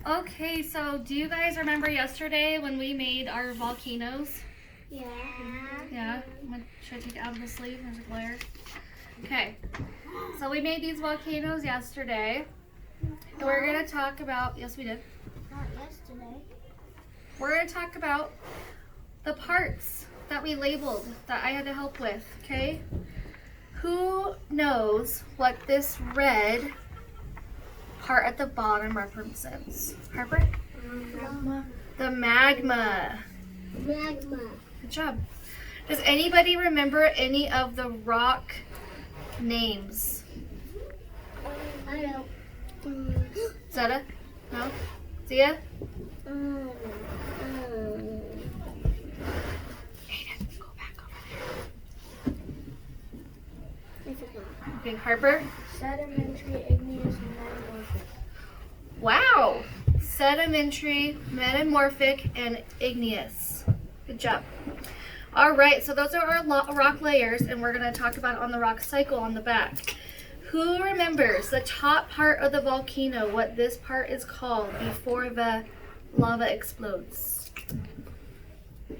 Okay, so do you guys remember yesterday when we made our volcanoes? Yeah. Yeah? Should I take it out of the sleeve? There's a glare. Okay, so we made these volcanoes yesterday. And we're going to talk about, yes we did. Not yesterday. We're going to talk about the parts that we labeled that I had to help with, okay? Who knows what this red part at the bottom represents? Harper? Magma. The magma. Magma. Good job. Does anybody remember any of the rock names? I don't. Zeta? No? Zia? Um, Aiden, go back over I forgot. there. Okay, Harper? Sedimentary, igneous, and metamorphic. Wow! Sedimentary, metamorphic, and igneous. Good job. All right, so those are our rock layers, and we're going to talk about on the rock cycle on the back. Who remembers the top part of the volcano, what this part is called before the lava explodes?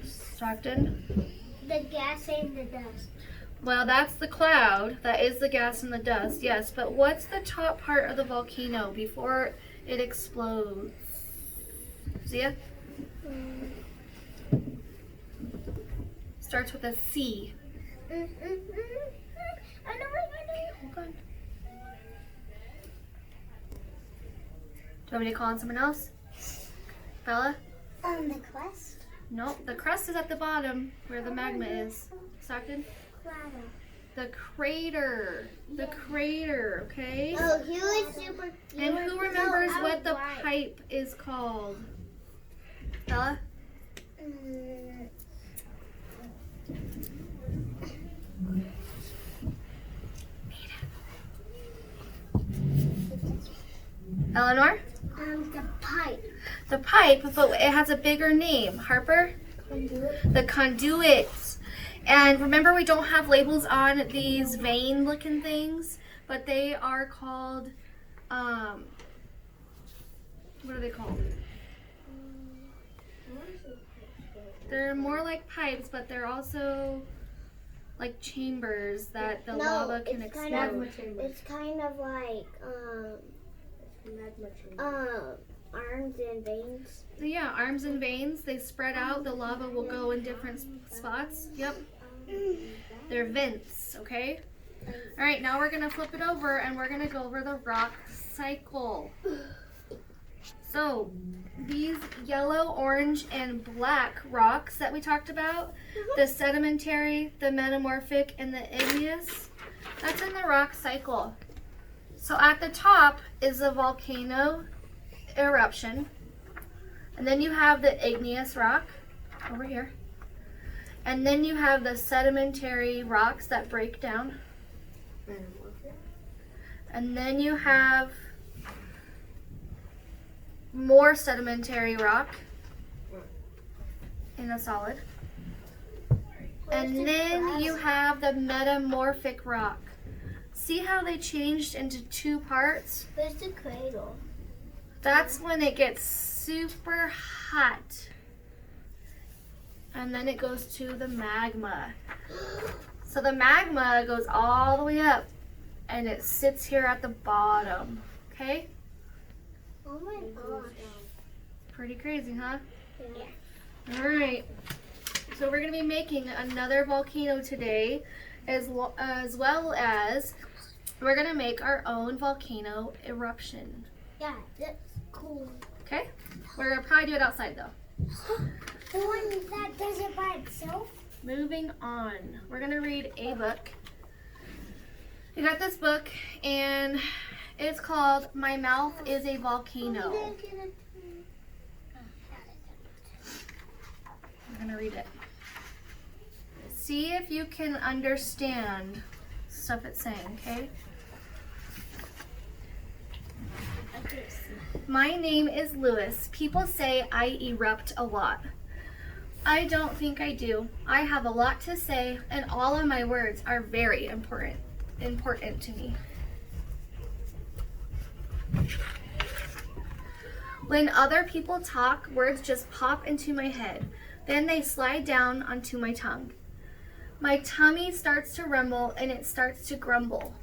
Stockton? The gas and the dust. Well, that's the cloud. That is the gas and the dust, yes. But what's the top part of the volcano before it explodes? Zia? Starts with a C. I know. Hold on. Do you want me to call on someone else? Bella? The quest. Nope. The crust is at the bottom where the magma is. Stockton? Crater. The crater. The crater, okay? Oh, he was super. And who remembers what the pipe is called? Bella? Eleanor? The pipe. The pipe, but it has a bigger name. Harper? Conduit. The conduit. And remember, we don't have labels on these vein looking things, but they are called, what are they called? They're more like pipes, but they're also like chambers that the lava can explode. It's kind of like arms and veins. So yeah, arms and veins, they spread out. The lava will go in different spots. Yep. They're vents, okay? All right, now we're gonna flip it over and we're gonna go over the rock cycle. So these yellow, orange, and black rocks that we talked about, the sedimentary, the metamorphic, and the igneous, that's in the rock cycle. So at the top is a volcano eruption. And then you have the igneous rock over here. And then you have the sedimentary rocks that break down. And then you have more sedimentary rock in a solid. And then you have the metamorphic rock. See how they changed into two parts? Where's the cradle? That's when it gets super hot. And then it goes to the magma. So the magma goes all the way up and it sits here at the bottom. Okay? Oh my gosh. Pretty crazy, huh? Yeah. All right. So we're going to be making another volcano today, as well as we're going to make our own volcano eruption. Yeah, that's cool. Okay? We're going to probably do it outside though. The one that does it by itself? Moving on. We're going to read a book. We got this book and it's called My Mouth is a Volcano. I'm going to read it. See if you can understand stuff it's saying, okay? My name is Lewis. People say I erupt a lot. I don't think I do. I have a lot to say, and all of my words are very important to me. When other people talk, words just pop into my head. Then they slide down onto my tongue. My tummy starts to rumble and it starts to grumble.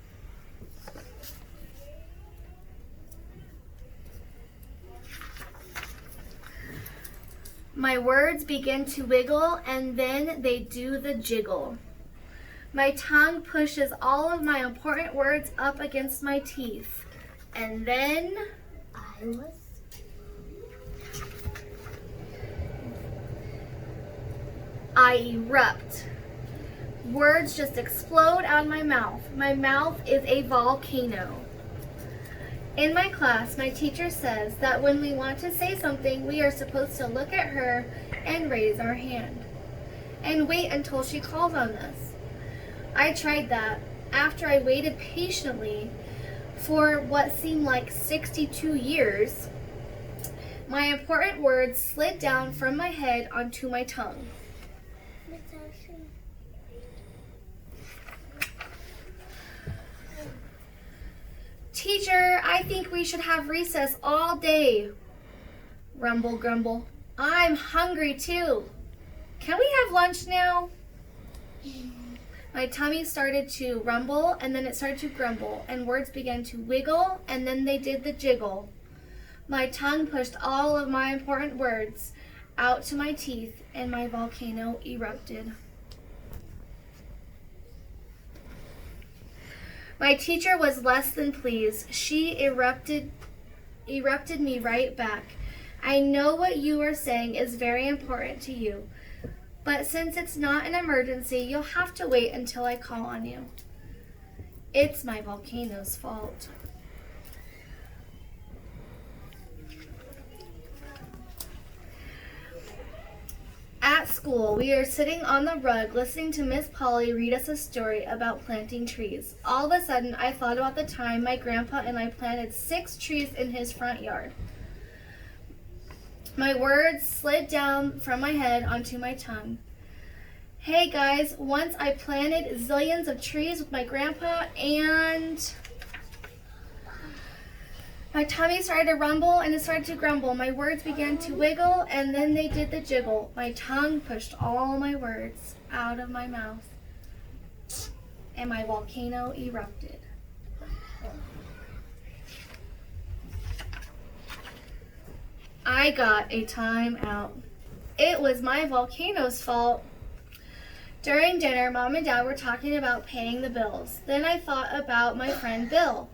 My words begin to wiggle and then they do the jiggle. My tongue pushes all of my important words up against my teeth. And then I erupt. Words just explode out of my mouth. My mouth is a volcano. In my class, my teacher says that when we want to say something, we are supposed to look at her and raise our hand and wait until she calls on us. I tried that. After I waited patiently for what seemed like 62 years, my important words slid down from my head onto my tongue. Teacher, I think we should have recess all day. Rumble, grumble. I'm hungry too. Can we have lunch now? My tummy started to rumble and then it started to grumble and words began to wiggle and then they did the jiggle. My tongue pushed all of my important words out to my teeth and my volcano erupted. My teacher was less than pleased. She erupted me right back. I know what you are saying is very important to you, but since it's not an emergency, you'll have to wait until I call on you. It's my volcano's fault. At school, we are sitting on the rug listening to Miss Polly read us a story about planting trees. All of a sudden, I thought about the time my grandpa and I planted 6 trees in his front yard. My words slid down from my head onto my tongue. Hey guys, once I planted zillions of trees with my grandpa and my tummy started to rumble and it started to grumble. My words began to wiggle and then they did the jiggle. My tongue pushed all my words out of my mouth and my volcano erupted. I got a time out. It was my volcano's fault. During dinner, Mom and Dad were talking about paying the bills. Then I thought about my friend Bill.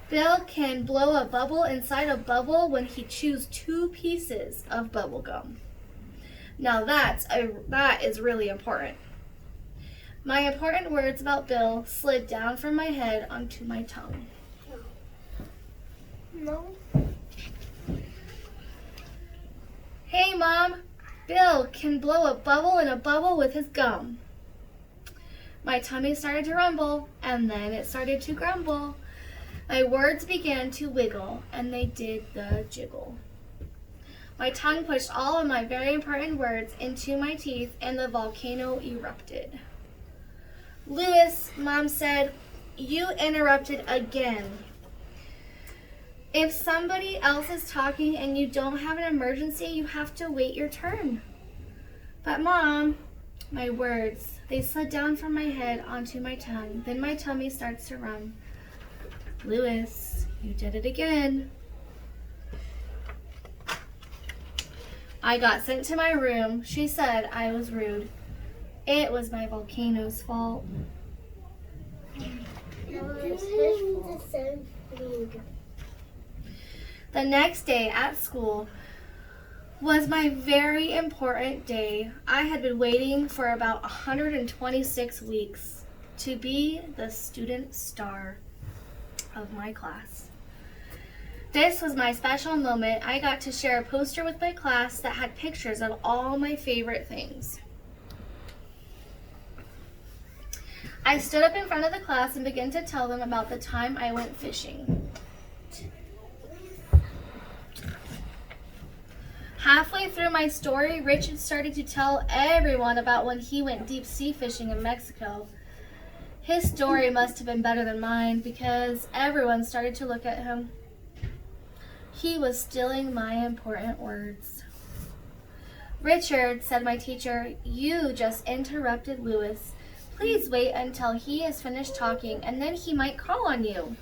Bill can blow a bubble inside a bubble when he chews 2 pieces of bubble gum. Now that is really important. My important words about Bill slid down from my head onto my tongue. No. Hey Mom, Bill can blow a bubble in a bubble with his gum. My tummy started to rumble and then it started to grumble. My words began to wiggle, and they did the jiggle. My tongue pushed all of my very important words into my teeth, and the volcano erupted. Louis, Mom said, you interrupted again. If somebody else is talking and you don't have an emergency, you have to wait your turn. But Mom, my words, they slid down from my head onto my tongue. Then my tummy starts to rum. Louis, you did it again. I got sent to my room. She said I was rude. It was my volcano's fault. The next day at school was my very important day. I had been waiting for about 126 weeks to be the student star of my class. This was my special moment. I got to share a poster with my class that had pictures of all my favorite things. I stood up in front of the class and began to tell them about the time I went fishing. Halfway through my story, Richard started to tell everyone about when he went deep sea fishing in Mexico. His story must have been better than mine because everyone started to look at him. He was stealing my important words. Richard, said my teacher, you just interrupted Lewis. Please wait until he is finished talking, and then he might call on you.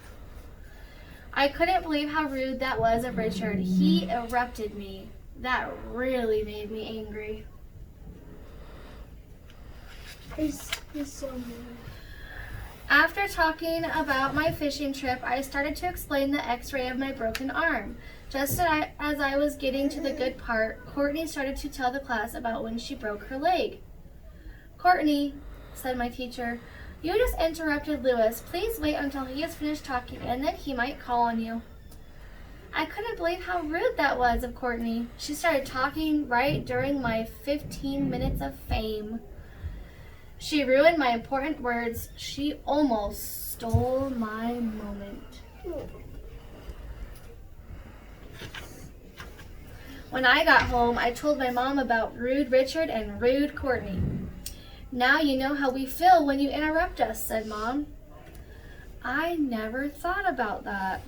I couldn't believe how rude that was of Richard. He interrupted me. That really made me angry. He's so mean. After talking about my fishing trip, I started to explain the x-ray of my broken arm. Just as I was getting to the good part, Courtney started to tell the class about when she broke her leg. Courtney, said my teacher, you just interrupted Lewis. Please wait until he has finished talking, and then he might call on you. I couldn't believe how rude that was of Courtney. She started talking right during my 15 minutes of fame. She ruined my important words. She almost stole my moment. When I got home, I told my mom about rude Richard and rude Courtney. Now you know how we feel when you interrupt us, said Mom. I never thought about that.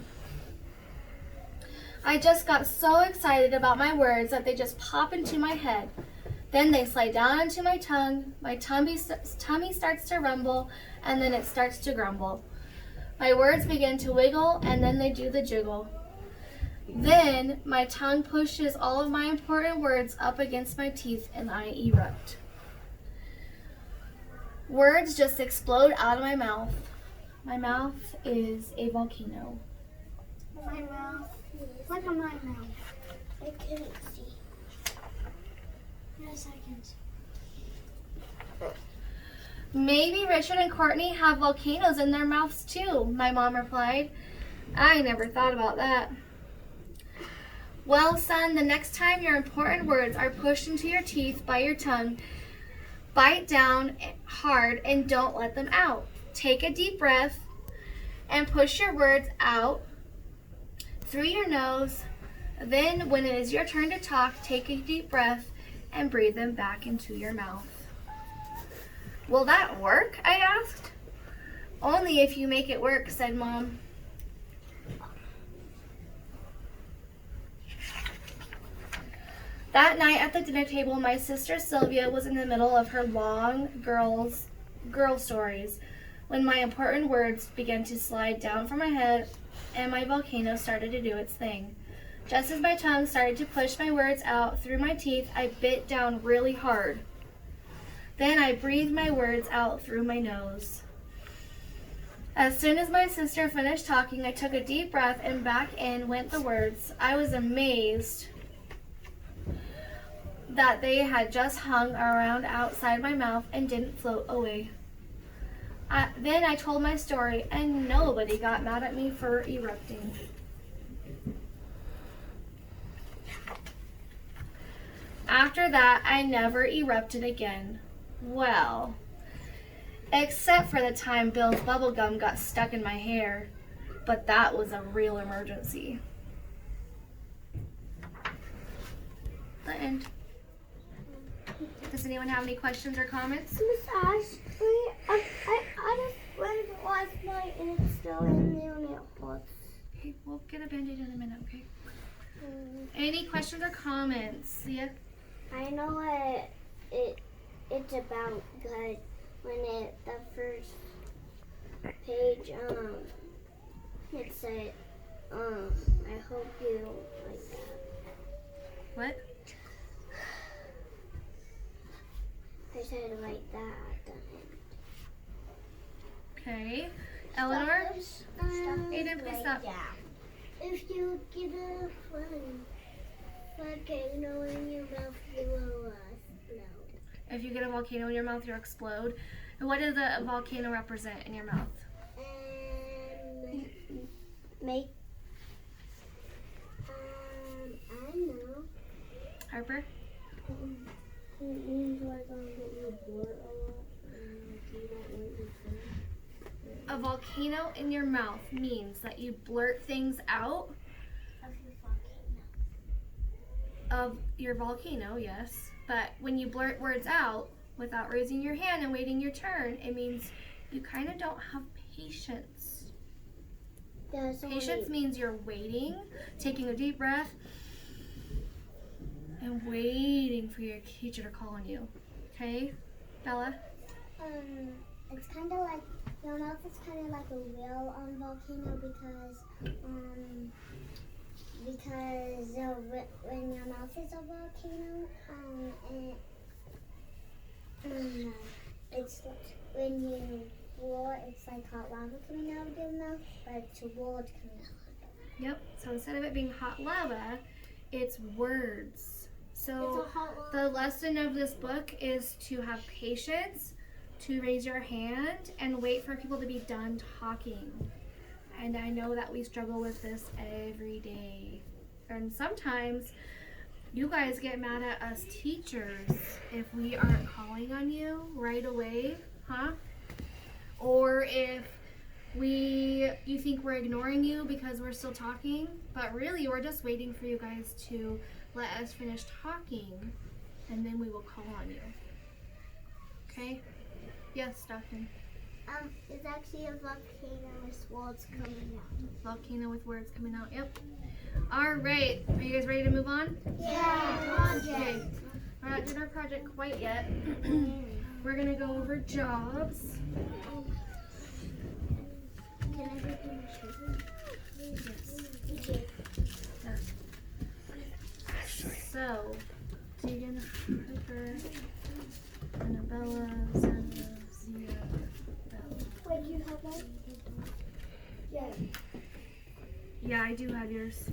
I just got so excited about my words that they just pop into my head. Then they slide down into my tongue. My tummy starts to rumble, and then it starts to grumble. My words begin to wiggle, and then they do the jiggle. Then my tongue pushes all of my important words up against my teeth, and I erupt. Words just explode out of my mouth. My mouth is a volcano. My mouth. Look at my mouth. I can't see. Yes, I can see. Maybe Richard and Courtney have volcanoes in their mouths too, my mom replied. I never thought about that. Well, son, the next time your important words are pushed into your teeth by your tongue, bite down hard and don't let them out. Take a deep breath and push your words out through your nose. Then, when it is your turn to talk, take a deep breath and breathe them back into your mouth. Will that work? I asked. Only if you make it work, said Mom. That night at the dinner table, my sister Sylvia was in the middle of her long girl stories when my important words began to slide down from my head and my volcano started to do its thing. Just as my tongue started to push my words out through my teeth, I bit down really hard. Then I breathed my words out through my nose. As soon as my sister finished talking, I took a deep breath and back in went the words. I was amazed that they had just hung around outside my mouth and didn't float away. Then I told my story, and nobody got mad at me for erupting. After that, I never erupted again. Well, except for the time Bill's bubblegum got stuck in my hair, but that was a real emergency. The end. Does anyone have any questions or comments? Miss Ashley, I had a friend last night and it's still in there and it hurts. Okay, we'll get a Band-Aid in a minute, okay? Any questions or comments? Yeah? I know what it's about because when the first page it said I hope you like that. What? I said like that at the end. Okay. Eleanor? Aiden, please stop. If you get a volcano in your mouth, you will explode. If you get a volcano in your mouth, you'll explode. And what does a volcano represent in your mouth? Make. I know. Harper? It means like that you blurt a lot and you don't want your friends. A volcano in your mouth means that you blurt things out Of your volcano. of your volcano, yes. But when you blurt words out without raising your hand and waiting your turn, it means you kind of don't have patience. Yeah, so Patience means you're waiting, taking a deep breath, and waiting for your teacher to call on you. Okay, Bella? It's kind of like, your mouth is kind of like a real volcano because when your mouth is a volcano, it's when you roar, it's like hot lava coming out of your mouth, but it's words coming out. Yep, so instead of it being hot lava, it's words. So It's a hot lava. the lesson of this book is to have patience, to raise your hand, and wait for people to be done talking. And I know that we struggle with this every day. And sometimes you guys get mad at us teachers if we aren't calling on you right away, huh? Or if you think we're ignoring you because we're still talking, but really we're just waiting for you guys to let us finish talking, and then we will call on you. Okay? Yes, Stockton. It's actually a volcano with words coming out. Volcano with words coming out. Yep. All right. Are you guys ready to move on? Yeah. Okay. We're not doing our project quite yet. We're gonna go over jobs. Can I get my shirt? Yes. So, Tegan, Harper, Annabella, Zana, Zia, Bella. Wait, do you have one? Yeah. Yeah, I do have yours.